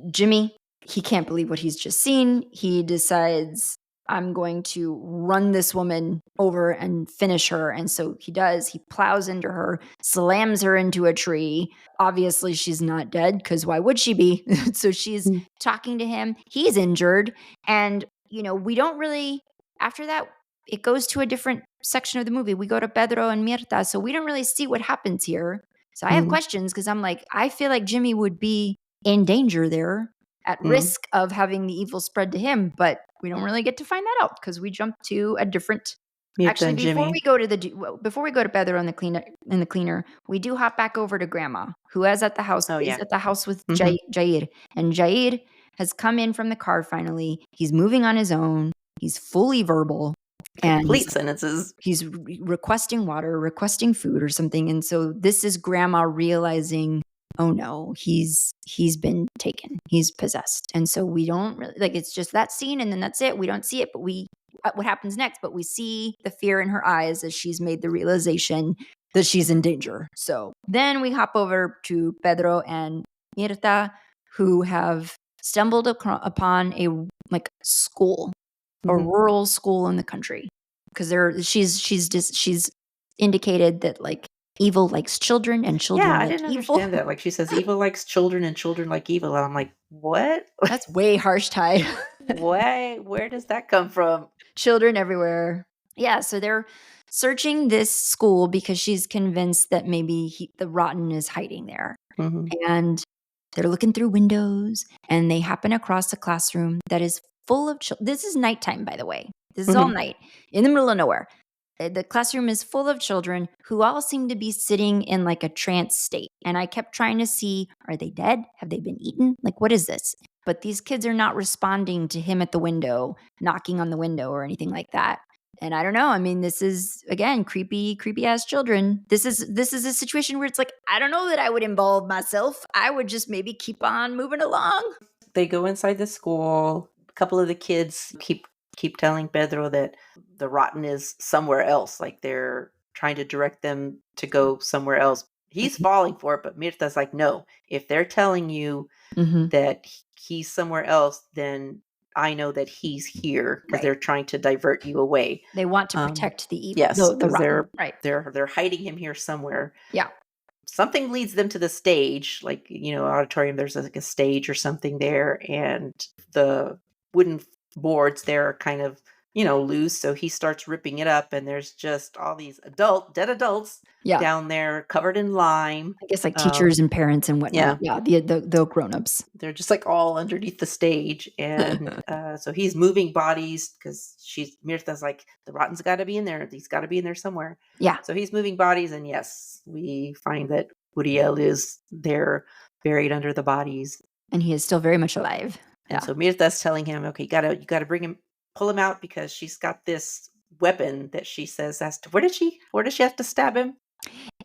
Jimmy, he can't believe what he's just seen. He decides, I'm going to run this woman over and finish her. And so he does. He plows into her, slams her into a tree. Obviously, she's not dead, because why would she be? So she's talking to him. He's injured. And, we don't really, after that, it goes to a different section of the movie. We go to Pedro and Mirta. So we don't really see what happens here. So I have questions, because I'm like, I feel like Jimmy would be in danger there, at risk of having the evil spread to him, but we don't really get to find that out because we jump to a different. Actually, before we go to Pedro and the cleaner, we do hop back over to Grandma, who is at the house. Is at the house with Jair, and Jair has come in from the car finally. He's moving on his own. He's fully verbal. And complete sentences. He's requesting water, requesting food or something. And so this is Grandma realizing, oh no, he's been taken. He's possessed. And so we don't really, like, it's just that scene and then that's it. We don't see it, but what happens next, but we see the fear in her eyes as she's made the realization that she's in danger. So then we hop over to Pedro and Mirta, who have stumbled upon a school, a rural school in the country, because she's indicated that like evil likes children and children like evil. Yeah, I didn't understand that. Like she says, evil likes children and children like evil. And I'm like, what? That's way harsh, Ty. Why? Where does that come from? Children everywhere. Yeah, so they're searching this school because she's convinced that maybe the rotten is hiding there. And they're looking through windows, and they happen across a classroom that is full of children. This is nighttime, by the way. This is all night in the middle of nowhere. The classroom is full of children who all seem to be sitting in like a trance state. And I kept trying to see, are they dead? Have they been eaten? Like, what is this? But these kids are not responding to him at the window, knocking on the window or anything like that. And I don't know. I mean, this is, again, creepy ass children. This is a situation where it's like, I don't know that I would involve myself. I would just maybe keep on moving along. They go inside the school. A couple of the kids keep telling Pedro that the rotten is somewhere else. Like they're trying to direct them to go somewhere else. He's falling for it, but Mirta's like, no, if they're telling you that he's somewhere else, then I know that he's here because they're trying to divert you away. They want to protect the evil. Yes, they're hiding him here somewhere. Yeah. Something leads them to the stage, like, auditorium, there's like a stage or something there, and the wooden boards there are kind of loose. So he starts ripping it up, and there's just all these dead adults Yeah. down there covered in lime. I guess like teachers and parents and whatnot. Yeah. The grown-ups. They're just like all underneath the stage. And so he's moving bodies because Mirtha's like, the rotten's got to be in there. He's got to be in there somewhere. Yeah. So he's moving bodies. And yes, we find that Uriel is there buried under the bodies. And he is still very much alive. And so Mirtha's telling him, okay, you gotta bring him, pull him out, because she's got this weapon that she says has to. Where does she have to stab him?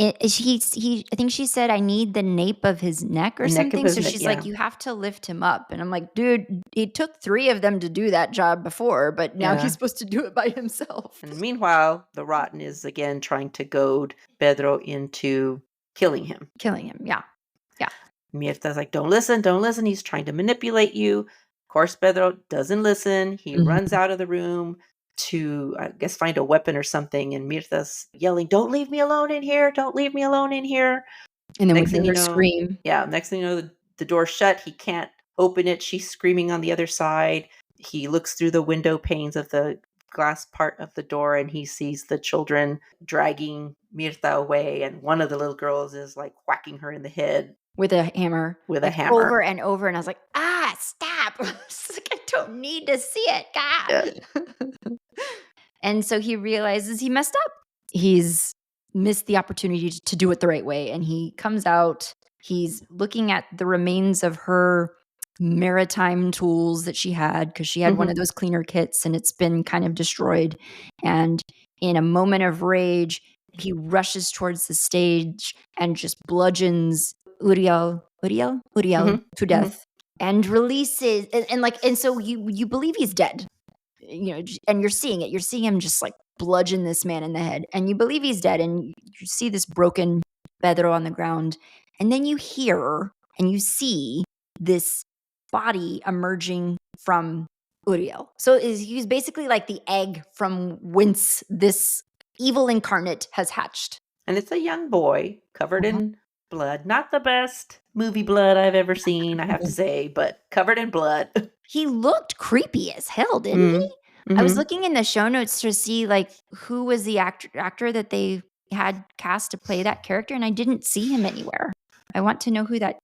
I think she said, I need the nape of his neck or something. So she's like, you have to lift him up. And I'm like, dude, it took 3 of them to do that job before, but now he's supposed to do it by himself. And meanwhile, the rotten is again trying to goad Pedro into killing him. Yeah. Mirta's like, don't listen. He's trying to manipulate you. Of course, Pedro doesn't listen. He runs out of the room to, I guess, find a weapon or something. And Mirta's yelling, don't leave me alone in here. Don't leave me alone in here. And then next we hear her scream. Yeah. Next thing you know, the door's shut. He can't open it. She's screaming on the other side. He looks through the window panes of the glass part of the door, and he sees the children dragging Mirta away. And one of the little girls is like whacking her in the head. With a hammer. Over and over. And I was like, stop. I don't need to see it. Yeah. And so he realizes he messed up. He's missed the opportunity to do it the right way. And he comes out. He's looking at the remains of her maritime tools that she had, because she had one of those cleaner kits and it's been kind of destroyed. And in a moment of rage, he rushes towards the stage and just bludgeons Uriel to death and releases and so you believe he's dead, and you're seeing it. You're seeing him just like bludgeon this man in the head, and you believe he's dead, and you see this broken Pedro on the ground, and then you hear and you see this body emerging from Uriel. So he's basically like the egg from whence this evil incarnate has hatched. And it's a young boy covered in blood. Not the best movie blood I've ever seen, I have to say, but covered in blood. He looked creepy as hell, didn't he? I was looking in the show notes to see like who was the actor that they had cast to play that character, and I didn't see him anywhere. I want to know who that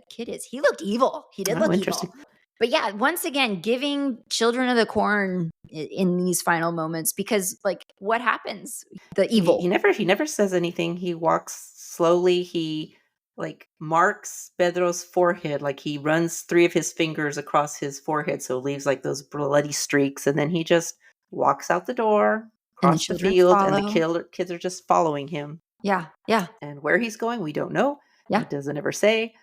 kid is. He looked evil. He did look evil. But yeah, once again, giving Children of the Corn in these final moments, because like what happens? The evil. He never says anything. He walks slowly. He like marks Pedro's forehead, like he runs 3 of his fingers across his forehead, so it leaves like those bloody streaks, and then he just walks out the door, across the field, and the kids are just following him. Yeah. And where he's going, we don't know. Yeah. He doesn't ever say.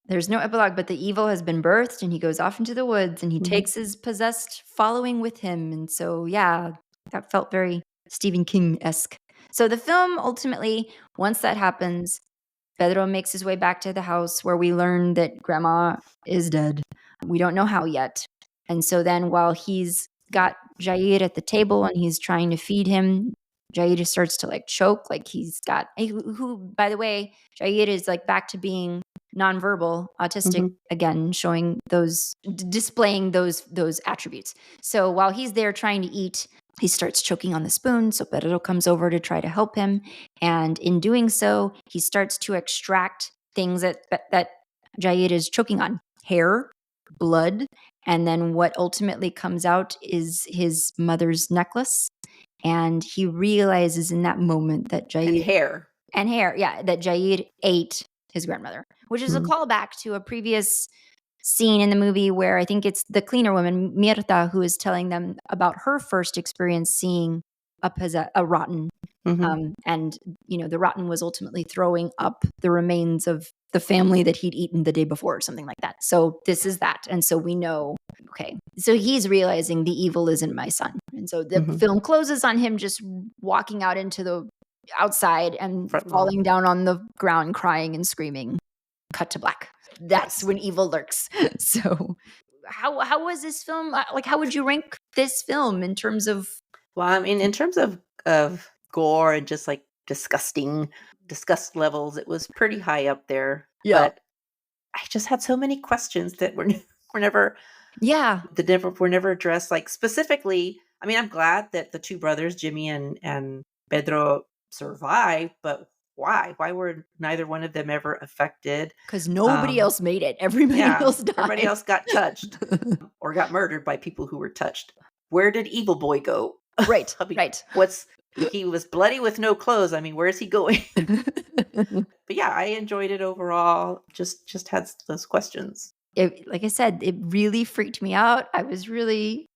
There's no epilogue, but the evil has been birthed, and he goes off into the woods, and he takes his possessed following with him. And so, yeah, that felt very Stephen King-esque. So the film ultimately, once that happens, Pedro makes his way back to the house where we learn that grandma is dead. We don't know how yet. And so then while he's got Jair at the table and he's trying to feed him, Jair starts to like choke, like he's got, who by the way, Jair is like back to being nonverbal, autistic again, showing displaying those attributes. So while he's there trying to eat, he starts choking on the spoon. So Pedro comes over to try to help him. And in doing so, he starts to extract things that Jair is choking on: hair, blood, and then what ultimately comes out is his mother's necklace. And he realizes in that moment that Jair... And hair, yeah, that Jair ate his grandmother, which is a callback to a previous scene in the movie where I think it's the cleaner woman, Mirta, who is telling them about her first experience seeing a rotten. And, the rotten was ultimately throwing up the remains of the family that he'd eaten the day before or something like that. So this is that. And so we know, okay, so he's realizing the evil isn't my son. And so the film closes on him just walking out into the outside and falling down on the ground, crying and screaming. Cut to black. That's when evil lurks. So how was this film? Like, how would you rank this film in terms of... Well, I mean, in terms of gore and just like disgust levels, it was pretty high up there. Yeah. But I just had so many questions that were never... Yeah. Were never addressed. Like specifically, I mean, I'm glad that the two brothers, Jimmy and Pedro, survived, but why? Why were neither one of them ever affected? Because nobody else made it. Everybody else died. Everybody else got touched or got murdered by people who were touched. Where did Evil Boy go? Right, I mean, right. He was bloody with no clothes. I mean, where is he going? But yeah, I enjoyed it overall. Just had those questions. Like I said, it really freaked me out. I was really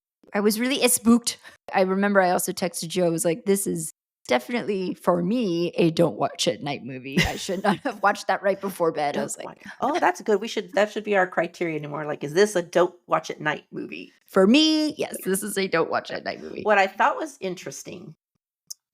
spooked. I remember I also texted Joe. I was like, this is definitely for me a don't watch at night movie. I should not have watched that right before bed. I was like, oh, that's good. That should be our criteria anymore. Like, is this a don't watch at night movie? For me, yes, this is a don't watch at night movie. What I thought was interesting,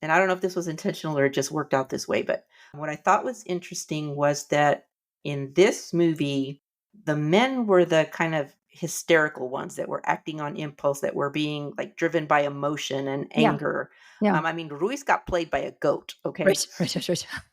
and I don't know if this was intentional or it just worked out this way, but what I thought was interesting was that in this movie, the men were the kind of hysterical ones that were acting on impulse, that were being like driven by emotion and anger. Yeah. I mean, Ruiz got played by a goat, okay? Right.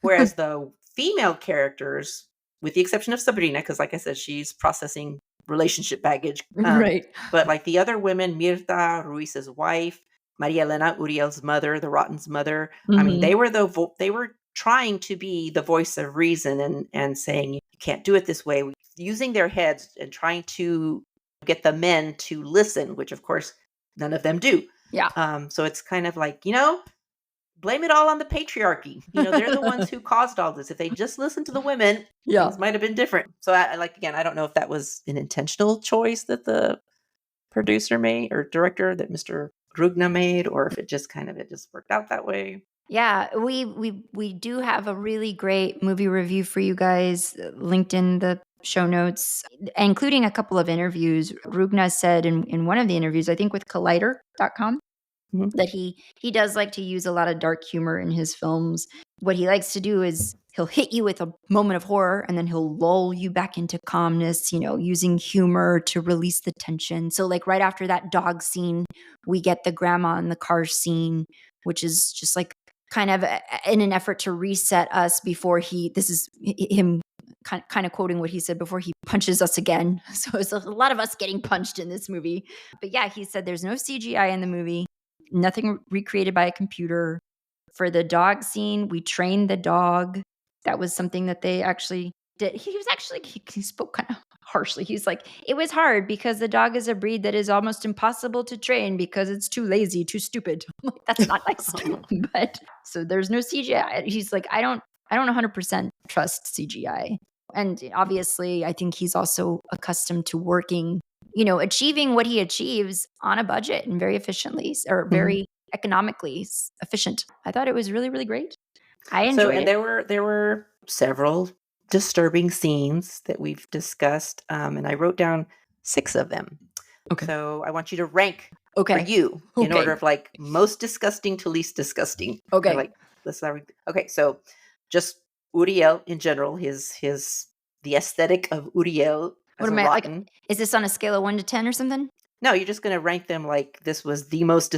Whereas the female characters, with the exception of Sabrina, because like I said, she's processing relationship baggage. Right. But like the other women, Mirta, Ruiz's wife, Maria Elena, Uriel's mother, the Rotten's mother. I mean, they were they were trying to be the voice of reason and saying, you can't do it this way, using their heads and trying to get the men to listen, which of course none of them do. Yeah. So it's kind of like, blame it all on the patriarchy. They're the ones who caused all this. If they just listened to the women, things might have been different. So I don't know if that was an intentional choice that the producer made or director that Mr. Rugna made, or if it just worked out that way. Yeah, we do have a really great movie review for you guys linked in the show notes, including a couple of interviews. Rugna said in one of the interviews, I think with Collider.com, that he does like to use a lot of dark humor in his films. What he likes to do is he'll hit you with a moment of horror and then he'll lull you back into calmness, using humor to release the tension. So like right after that dog scene, we get the grandma in the car scene, which is just like kind of in an effort to reset us before this is him kind of quoting what he said before he punches us again. So it's a lot of us getting punched in this movie. But yeah, he said there's no CGI in the movie. Nothing recreated by a computer. For the dog scene, we trained the dog. That was something that they actually did. He spoke kind of harshly. He's like, it was hard because the dog is a breed that is almost impossible to train because it's too lazy, too stupid. I'm like, that's not nice. But so there's no CGI. He's like, I don't 100% trust CGI. And obviously, I think he's also accustomed to working, achieving what he achieves on a budget and very efficiently, or very economically efficient. I thought it was really, really great. I enjoyed it. There were several disturbing scenes that we've discussed, and I wrote down 6 of them. Okay. So I want you to rank for you in order of like most disgusting to least disgusting. Okay. Okay. So just Uriel in general, the aesthetic of Uriel. What am I like? Is this on a scale of 1 to 10 or something? No, you're just going to rank them like this was the most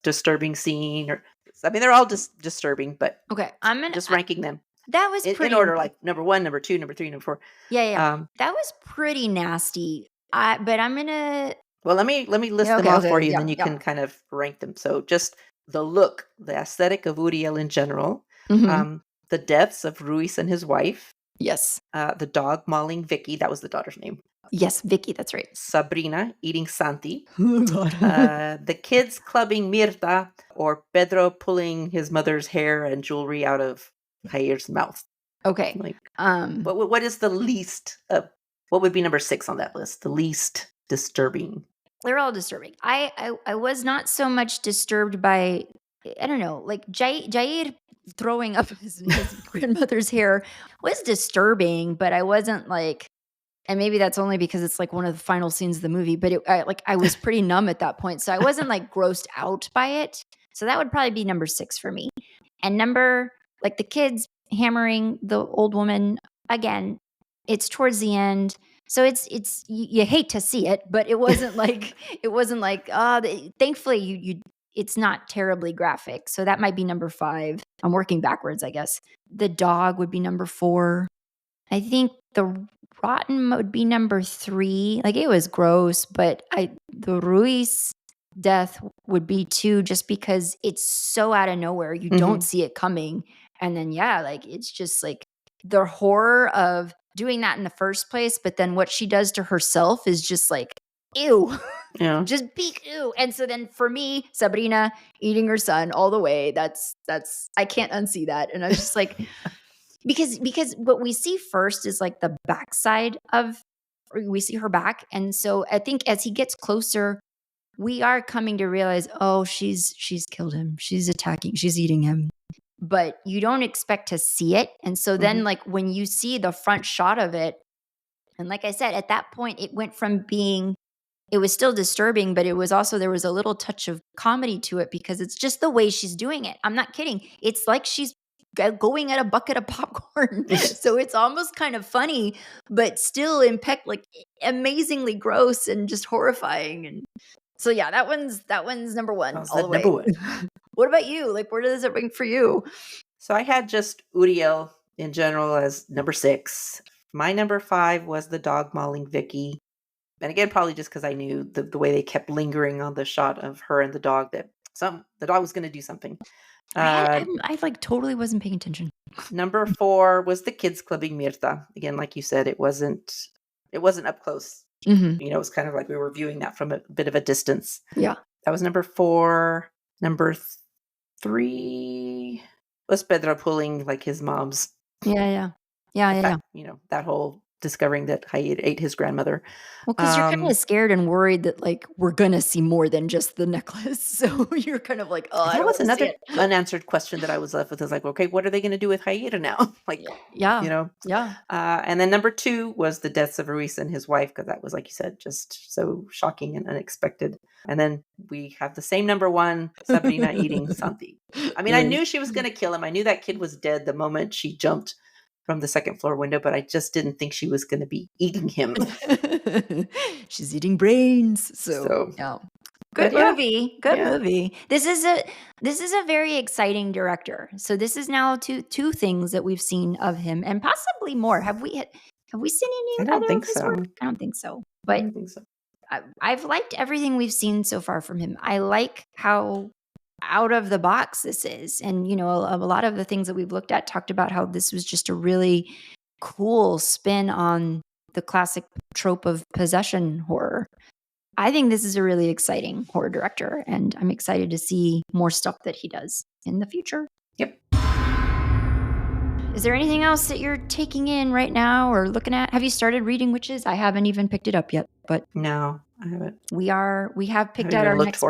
disturbing scene, or I mean, they're all disturbing, but okay, just ranking them. That was pretty in order, like number 1, number 2, number 3, number 4. Yeah. That was pretty nasty. But I'm gonna. Well, let me list them off for you, and then you can kind of rank them. So just the look, the aesthetic of Uriel in general, the deaths of Ruiz and his wife. Yes. The dog mauling Vicky. That was the daughter's name. Yes, Vicky, that's right. Sabrina eating Santi. Oh, God. The kids clubbing Mirta, or Pedro pulling his mother's hair and jewelry out of Jair's mouth. Okay. Like, what is the least? What would be number 6 on that list? The least disturbing. They're all disturbing. I was not so much disturbed by, I don't know, like Jair throwing up his grandmother's hair was disturbing, but I wasn't like, and maybe that's only because it's like one of the final scenes of the movie, but I was pretty numb at that point. So I wasn't like grossed out by it. So that would probably be number 6 for me. And like the kids hammering the old woman again, it's towards the end. So it's you hate to see it, but it wasn't like thankfully it's not terribly graphic. So that might be number 5. I'm working backwards, I guess. The dog would be number 4. I think the rotten would be number 3. Like it was gross, but the Ruiz death would be too, just because it's so out of nowhere. You don't see it coming. And then, like, it's just like the horror of doing that in the first place. But then what she does to herself is just like, ew. Yeah. Just peak, ew. And so then for me, Sabrina eating her son all the way, that's I can't unsee that. And I was just like, because what we see first is like the backside of, we see her back. And so I think as he gets closer, we are coming to realize, oh, she's killed him. She's attacking, she's eating him. But you don't expect to see it. And so then like when you see the front shot of it, and like I said, at that point, it went from being, it was still disturbing, but it was also, there was a little touch of comedy to it because it's just the way she's doing it. I'm not kidding. It's like she's going at a bucket of popcorn. So it's almost kind of funny, but still like amazingly gross and just horrifying. And so yeah, that one's number one all the way. Number one. What about you? Like, where does it rank for you? So I had just Uriel in general as number 6. My number 5 was the dog mauling Vicky. And again, probably just because I knew the way they kept lingering on the shot of her and the dog, that the dog was going to do something. I like totally wasn't paying attention. Number 4 was the kids clubbing Mirta. Again, like you said, it wasn't up close. Mm-hmm. You know, it was kind of like we were viewing that from a bit of a distance. Yeah. That was number 4. Number 3 was Pedro pulling like his mom's. Yeah. You know, that whole discovering that Hayat ate his grandmother. Well, because you're kind of scared and worried that like we're gonna see more than just the necklace, so you're kind of like, oh, that was another unanswered question that I was left with. Is like, okay, what are they going to do with Hayat now? Like, yeah, you know, yeah. And then number 2 was the deaths of Ruiz and his wife, because that was, like you said, just so shocking and unexpected. And then we have the same number 1, Sabrina eating Santi. I mean, I knew she was going to kill him. I knew that kid was dead the moment she jumped from the second floor window, but I just didn't think she was going to be eating him. She's eating brains. So yeah. Good movie. Good movie. This is a very exciting director. So this is now two things that we've seen of him, and possibly more. Have we seen any other of his work? I don't think so. But I don't think so. I've liked everything we've seen so far from him. I like how out of the box this is. And, you know, a lot of the things that we've looked at talked about how this was just a really cool spin on the classic trope of possession horror. I think this is a really exciting horror director, and I'm excited to see more stuff that he does in the future. Yep. Is there anything else that you're taking in right now or looking at? Have you started reading Witches? I haven't even picked it up yet, but no, I haven't. We have picked out our next.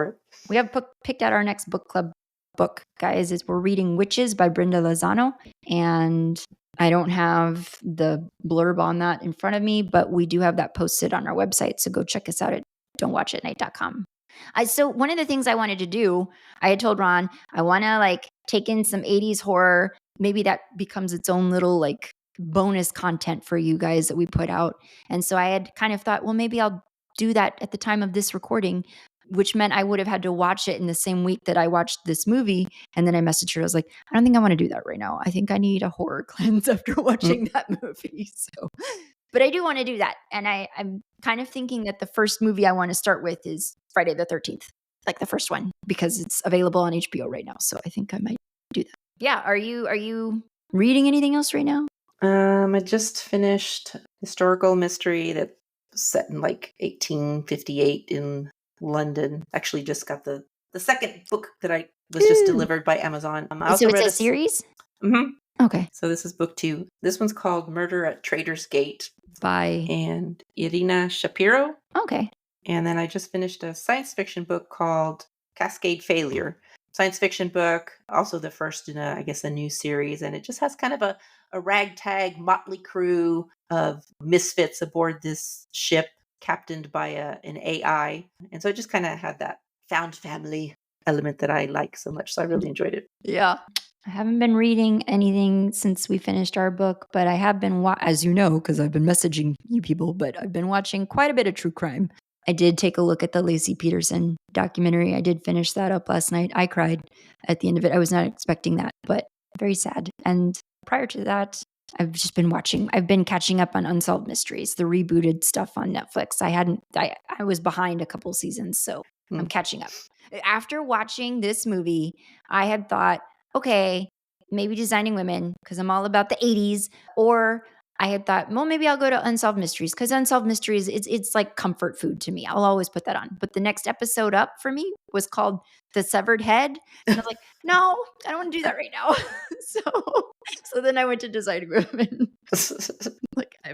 We have picked out our next book club book, guys. We're reading Witches by Brenda Lozano, and I don't have the blurb on that in front of me, but we do have that posted on our website. So go check us out at don'twatchatnight.com. So one of the things I wanted to do, I had told Ron, I want to like take in some 80s horror. Maybe that becomes its own little like bonus content for you guys that we put out. And so I had kind of thought, well, maybe I'll do that at the time of this recording, which meant I would have had to watch it in the same week that I watched this movie. And then I messaged her. I was like, I don't think I want to do that right now. I think I need a horror cleanse after watching that movie. So, but I do want to do that. And I'm kind of thinking that the first movie I want to start with is Friday the 13th, like the first one, because it's available on HBO right now. So I think I might do that. Yeah. Are you reading anything else right now? I just finished historical mystery that's set in like 1858 in London. Actually just got the second book that I was just delivered by Amazon. I also so it's a series? Mm-hmm. Okay. So this is book 2. This one's called Murder at Trader's Gate by and Irina Shapiro. Okay. And then I just finished a science fiction book called Cascade Failure. Science fiction book, also the first in a new series. And it just has kind of a ragtag motley crew of misfits aboard this ship captained by an AI. And so it just kind of had that found family element that I like so much. So I really enjoyed it. Yeah. I haven't been reading anything since we finished our book, but I have been, as you know, because I've been messaging you people, but I've been watching quite a bit of true crime. I did take a look at the Lacey Peterson documentary. I did finish that up last night. I cried at the end of it. I was not expecting that, but very sad. And prior to that, I've been catching up on Unsolved Mysteries, the rebooted stuff on Netflix. I was behind a couple seasons, so I'm catching up. After watching this movie, I had thought, okay, maybe Designing Women, because I'm all about the 80s, or I had thought, well, maybe I'll go to Unsolved Mysteries, because Unsolved Mysteries, it's like comfort food to me. I'll always put that on. But the next episode up for me was called The Severed Head. And I was like, no, I don't want to do that right now. So then I went to Designing Women. Like I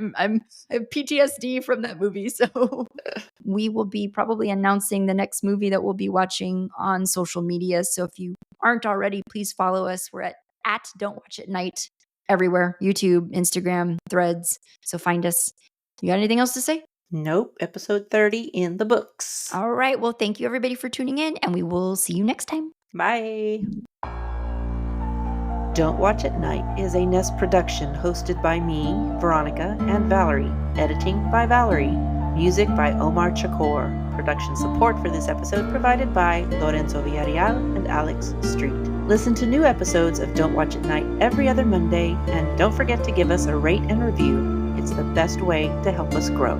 have PTSD from that movie. So we will be probably announcing the next movie that we'll be watching on social media. So if you aren't already, please follow us. We're at Don't Watch at Night everywhere. YouTube, Instagram, Threads. So find us. You got anything else to say? Nope. Episode 30 in the books. All right. Well, thank you everybody for tuning in, and we will see you next time. Bye. Don't Watch at Night is a Nest production hosted by me, Veronica, and Valerie. Editing by Valerie. Music by Omar Chakor. Production support for this episode provided by Lorenzo Villarreal and Alex Street. Listen to new episodes of Don't Watch at Night every other Monday, and don't forget to give us a rate and review. It's the best way to help us grow.